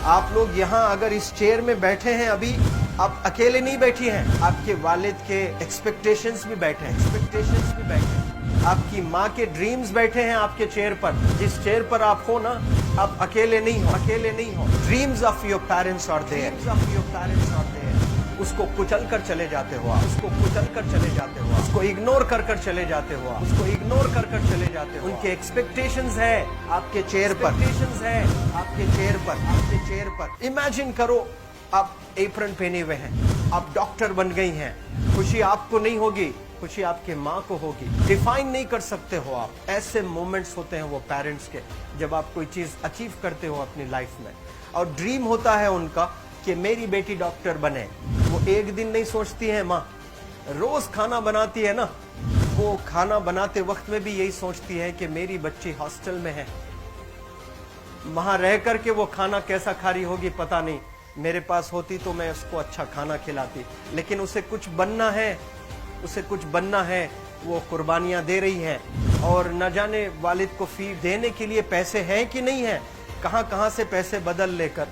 आप लोग यहाँ अगर इस चेयर में बैठे हैं अभी, आप अकेले नहीं बैठी हैं, आपके वालिद के एक्सपेक्टेशंस भी बैठे हैं, आपकी माँ के ड्रीम्स बैठे हैं आपके चेयर पर। जिस चेयर पर आप हो ना, आप अकेले नहीं हो। Dreams of your parents are there. उसको कुचल कर चले जाते हो आप, उसको इग्नोर कर चले जाते हो उनके एक्सपेक्टेशंस है आपके चेयर पर। इमेजिन करो, आप एप्रन पहने हुए हैं, आप डॉक्टर बन गई हैं। खुशी आपको नहीं होगी, खुशी आपके माँ को होगी। डिफाइन नहीं कर सकते हो आप। ऐसे मोमेंट्स होते हैं वो पेरेंट्स के, जब आप कोई चीज अचीव करते हो अपनी लाइफ में, और ड्रीम होता है उनका कि मेरी बेटी डॉक्टर बने। वो एक दिन नहीं सोचती है माँ, रोज खाना बनाती है ना, वो खाना बनाते वक्त में भी यही सोचती है कि मेरी बच्ची हॉस्टल में है, वहां रह करके वो खाना कैसा खा रही होगी पता नहीं, मेरे पास होती तो मैं उसको अच्छा खाना खिलाती। लेकिन उसे कुछ बनना है, वो कुर्बानियां दे रही है, और न जाने वालिद को फी देने के लिए पैसे हैं कि नहीं है, कहां से पैसे बदल लेकर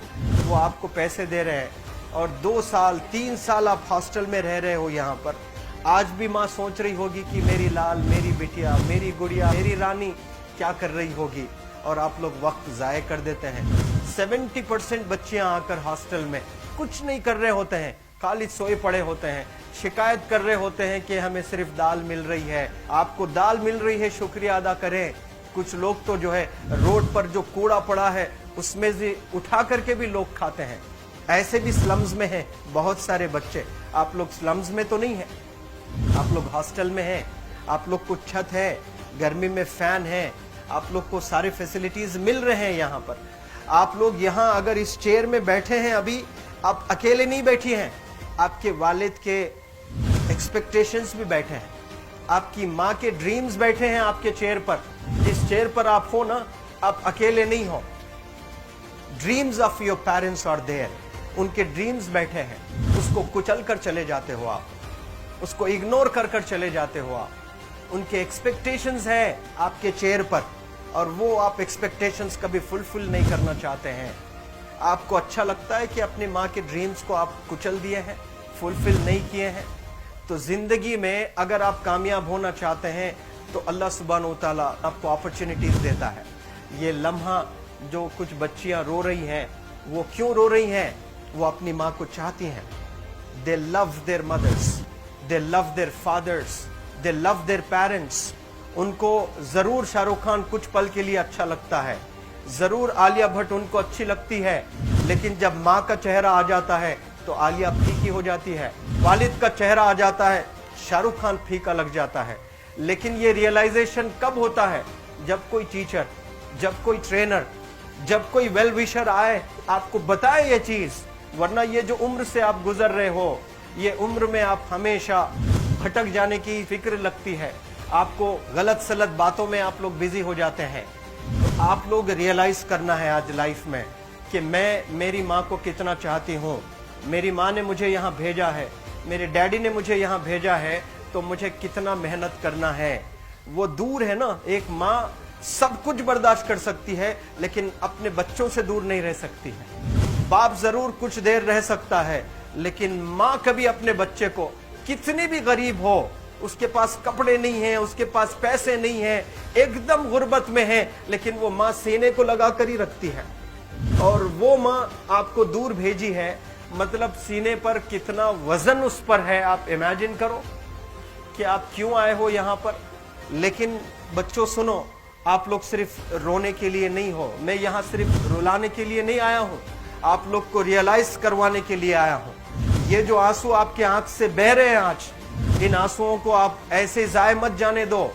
वो आपको पैसे दे रहे हैं। और 2 साल 3 साल आप हॉस्टल में रह रहे हो यहाँ पर। आज भी माँ सोच रही होगी कि मेरी लाल, मेरी बिटिया, मेरी गुड़िया, मेरी रानी क्या कर रही होगी, और आप लोग वक्त जाया कर देते हैं। 70% बच्चियां आकर हॉस्टल में कुछ नहीं कर रहे होते हैं, खाली सोए पड़े होते हैं, शिकायत कर रहे होते हैं कि हमें सिर्फ दाल मिल रही है। आपको दाल मिल रही है, शुक्रिया अदा करें। कुछ लोग तो जो है रोड पर जो कूड़ा पड़ा है उसमें से उठा करके भी लोग खाते हैं। ऐसे भी स्लम्स में हैं बहुत सारे बच्चे। आप लोग स्लम्स में तो नहीं है, आप लोग हॉस्टल में हैं, आप लोग को छत है, गर्मी में फैन है, आप लोग को सारे फैसिलिटीज मिल रहे हैं यहाँ पर। आप लोग यहाँ अगर इस चेयर में बैठे हैं अभी, आप अकेले नहीं बैठी हैं, आपके वालिद के एक्सपेक्टेशंस भी बैठे हैं, आपकी माँ के ड्रीम्स बैठे हैं आपके चेयर पर। जिस चेयर पर आप हो ना, आप अकेले नहीं हो। Dreams of your parents are there. उनके ड्रीम्स बैठे हैं, उसको कुचल कर चले जाते हो आप, उसको इग्नोर कर चले जाते हो आप। उनके एक्सपेक्टेशंस है आपके चेयर पर, और वो आप एक्सपेक्टेशंस कभी फुलफिल नहीं करना चाहते हैं। आपको अच्छा लगता है कि अपनी माँ के ड्रीम्स को आप कुचल दिए हैं, फुलफिल नहीं किए हैं। तो जिंदगी में अगर आप कामयाब होना चाहते हैं तो अल्लाह सुब्हानहू तआला आपको अपॉर्चुनिटीज देता है। ये लम्हा जो कुछ बच्चियां रो रही हैं, वो क्यों रो रही हैं? वो अपनी माँ को चाहती हैं। They love their mothers, they love their fathers, they love their parents. उनको जरूर शाहरुख खान कुछ पल के लिए अच्छा लगता है, जरूर आलिया भट्ट उनको अच्छी लगती है, लेकिन जब माँ का चेहरा आ जाता है तो आलिया फीकी हो जाती है। वालिद का चेहरा आ जाता है, शाहरुख खान फीका लग जाता है। लेकिन ये रियलाइजेशन कब होता है? जब कोई टीचर, जब कोई ट्रेनर, जब कोई वेल विशर आए, आपको बताए ये चीज। वरना ये जो उम्र से आप गुजर रहे हो, ये उम्र में आप हमेशा भटक जाने की फिक्र लगती है, आपको गलत सलत बातों में आप लोग बिजी हो जाते हैं। तो आप लोग रियलाइज करना है आज लाइफ में कि मैं मेरी माँ को कितना चाहती हूँ। मेरी माँ ने मुझे यहाँ भेजा है, मेरे डैडी ने मुझे यहाँ भेजा है, तो मुझे कितना मेहनत करना है। वो दूर है ना, एक माँ सब कुछ बर्दाश्त कर सकती है, लेकिन अपने बच्चों से दूर नहीं रह सकती है। बाप जरूर कुछ देर रह सकता है, लेकिन माँ कभी अपने बच्चे को, कितनी भी गरीब हो, उसके पास कपड़े नहीं है, उसके पास पैसे नहीं है, एकदम गुर्बत में है, लेकिन वो माँ सीने को लगा कर ही रखती है। और वो माँ आपको दूर भेजी है, मतलब सीने पर कितना वजन उस पर है। आप इमेजिन करो कि आप क्यों आए हो यहाँ पर। लेकिन बच्चों सुनो, आप लोग सिर्फ रोने के लिए नहीं हो, मैं यहाँ सिर्फ रुलाने के लिए नहीं आया हूँ, आप लोग को रियलाइज करवाने के लिए आया हूँ। ये जो आंसू आपके आंख से बह रहे हैं आज, इन आंसुओं को आप ऐसे जाए मत जाने दो।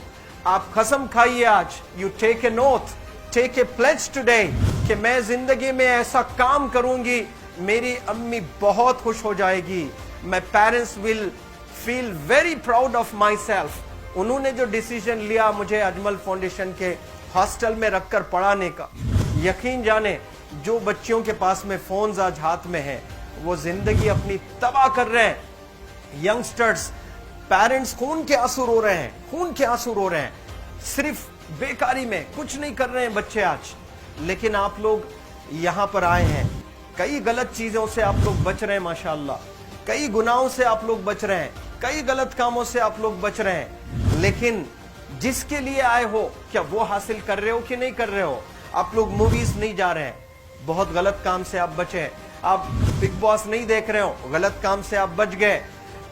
आप कसम खाइए आज, you take a note, take a pledge today, कि मैं जिंदगी में ऐसा काम करूंगी, मेरी अम्मी बहुत खुश हो जाएगी। My parents will feel very proud of my self. उन्होंने जो डिसीजन लिया मुझे अजमल फाउंडेशन के हॉस्टल में रखकर पढ़ाने का, यकीन जाने जो बच्चियों के पास में फोन्स आज हाथ में हैं, वो जिंदगी अपनी तबाह कर रहे हैं। यंगस्टर्स, पेरेंट्स खून के आंसू रो रहे हैं, खून के आंसू रो रहे हैं, सिर्फ बेकारी में कुछ नहीं कर रहे हैं बच्चे आज। लेकिन आप लोग यहाँ पर आए हैं, कई गलत चीजों से आप लोग बच रहे हैं माशाअल्लाह, कई गुनाहों से आप लोग बच रहे हैं, कई गलत कामों से आप लोग बच रहे हैं, लेकिन जिसके लिए आए हो क्या वो हासिल कर रहे हो कि नहीं कर रहे हो? आप लोग मूवीज नहीं जा रहे हैं, बहुत गलत काम से आप बचे हैं। आप बिग बॉस नहीं देख रहे हो, गलत काम से आप बच गए।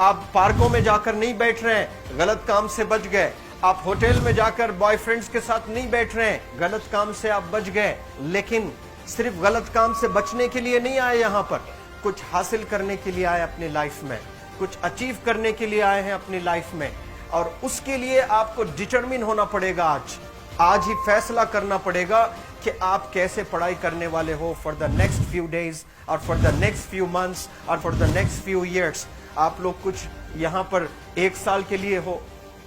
आप पार्कों में जाकर नहीं बैठ रहे हैं, गलत काम से बच गए। आप होटल में जाकर बॉयफ्रेंड्स के साथ नहीं बैठ रहे हैं, गलत काम से आप बच गए। लेकिन सिर्फ गलत काम से बचने के लिए नहीं आए, यहाँ पर कुछ हासिल करने के लिए आए अपनी लाइफ में, कुछ अचीव करने के लिए आए हैं अपनी लाइफ में। और उसके लिए आपको डिटरमिन होना पड़ेगा। आज ही फैसला करना पड़ेगा कि आप कैसे पढ़ाई करने वाले हो for the next few days और for the next few months और for the next few years. आप लोग कुछ यहाँ पर 1 साल के लिए हो,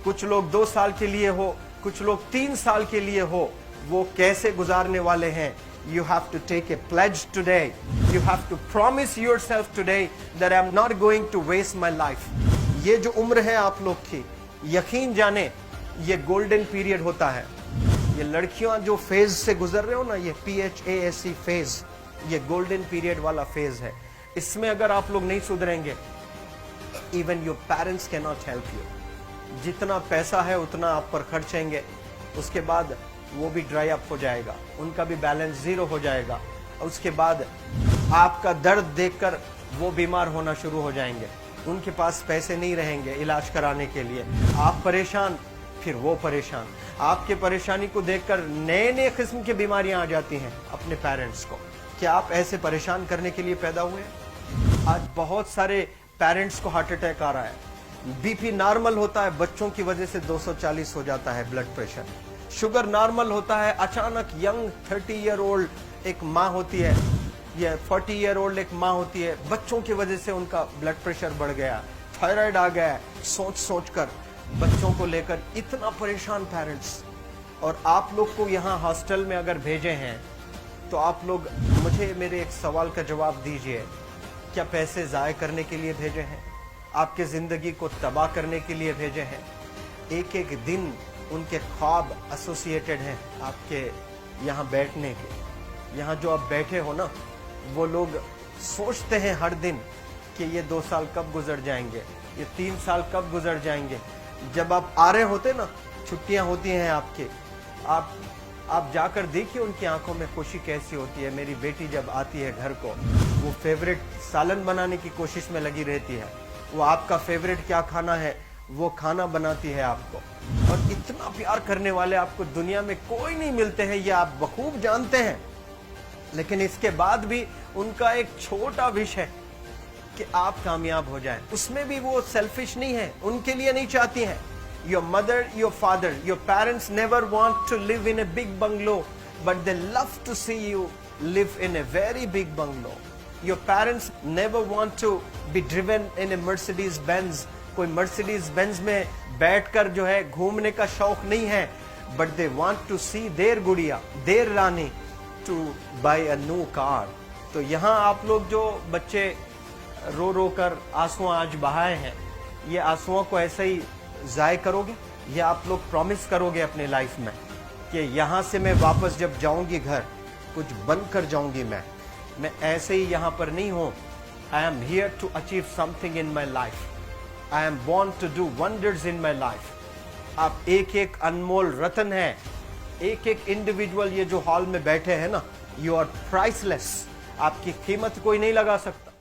कुछ लोग 2 साल के लिए हो, कुछ लोग 3 साल के लिए हो, वो कैसे गुजारने वाले हैं? You have to take a pledge today. You have to promise yourself today that I'm not going to waste my life. ये जो उम्र है आप लोग की, यकीन जाने ये गोल्डन पीरियड होता है। ये लड़कियां जो फेज से गुजर रहे हो ना, ये PHASE फेज, ये गोल्डन पीरियड वाला फेज है। इसमें अगर आप लोग नहीं सुधरेंगे, even your parents can not help you. जितना पैसा है उतना आप पर खर्चेंगे, उसके बाद वो भी ड्राई अप हो जाएगा, उनका भी बैलेंस जीरो हो जाएगा। और उसके बाद आपका दर्द देखकर वो बीमार होना शुरू हो जाएंगे, उनके पास पैसे नहीं रहेंगे इलाज कराने के लिए। आप परेशान, फिर वो परेशान। आपके परेशानी को देखकर नए नए किस्म की बीमारियां आ जाती हैं अपने पेरेंट्स को। क्या आप ऐसे परेशान करने के लिए पैदा हुए? आज बहुत सारे पेरेंट्स को हार्ट अटैक आ रहा है। बीपी नॉर्मल होता है, बच्चों की वजह से 240 हो जाता है ब्लड प्रेशर। शुगर नॉर्मल होता है, अचानक यंग 30 ईयर ओल्ड एक माँ होती है या 40 ईयर ओल्ड एक माँ होती है, बच्चों की वजह से उनका ब्लड प्रेशर बढ़ गया, थायराइड आ गया। सोच सोच कर बच्चों को लेकर इतना परेशान पेरेंट्स। और आप लोग को यहाँ हॉस्टल में अगर भेजे हैं तो आप लोग मुझे मेरे एक सवाल का जवाब दीजिए, क्या पैसे ज़ाय करने के लिए भेजे हैं? आपके ज़िंदगी को तबाह करने के लिए भेजे हैं? एक एक दिन उनके ख्वाब एसोसिएटेड हैं आपके यहाँ बैठने के। यहाँ जो आप बैठे हो ना, वो लोग सोचते हैं हर दिन कि ये 2 साल कब गुजर जाएंगे, ये 3 साल कब गुजर जाएंगे। जब आप आ रहे होते ना, छुट्टियाँ होती हैं आपके, आप जाकर देखिए उनकी आंखों में खुशी कैसी होती है। मेरी बेटी जब आती है घर को, वो फेवरेट सालन बनाने की कोशिश में लगी रहती है। वो आपका फेवरेट क्या खाना है वो खाना बनाती है आपको। और इतना प्यार करने वाले आपको दुनिया में कोई नहीं मिलते हैं, ये आप बखूब जानते हैं। लेकिन इसके बाद भी उनका एक छोटा विश है कि आप कामयाब हो जाएं। उसमें भी वो सेल्फिश नहीं है, उनके लिए नहीं चाहती हैं। Your mother, your father, your parents never want to live in a big bungalow, but they love to see you live in a very big bungalow. Your parents never want to be driven in a Mercedes Benz. कोई Mercedes Benz में बैठकर जो है घूमने का शौक नहीं है, but they want to see their गुड़िया, their Rani to buy a new car. तो यहाँ आप लोग जो बच्चे रो रो कर आंसू आज बहाए हैं, ये आंसुओं को ऐसे ही ज़ाय करोगे? ये आप लोग प्रॉमिस करोगे अपने लाइफ में कि यहाँ से मैं वापस जब जाऊंगी घर, कुछ बन कर जाऊंगी। मैं ऐसे ही यहाँ पर नहीं हूँ। I am here to achieve something in my life. I am born to do wonders in my life. आप एक एक अनमोल रतन है, एक एक इंडिविजुअल ये जो हॉल में बैठे हैं ना, यू आर प्राइसलेस। आपकी कीमत कोई नहीं लगा सकता।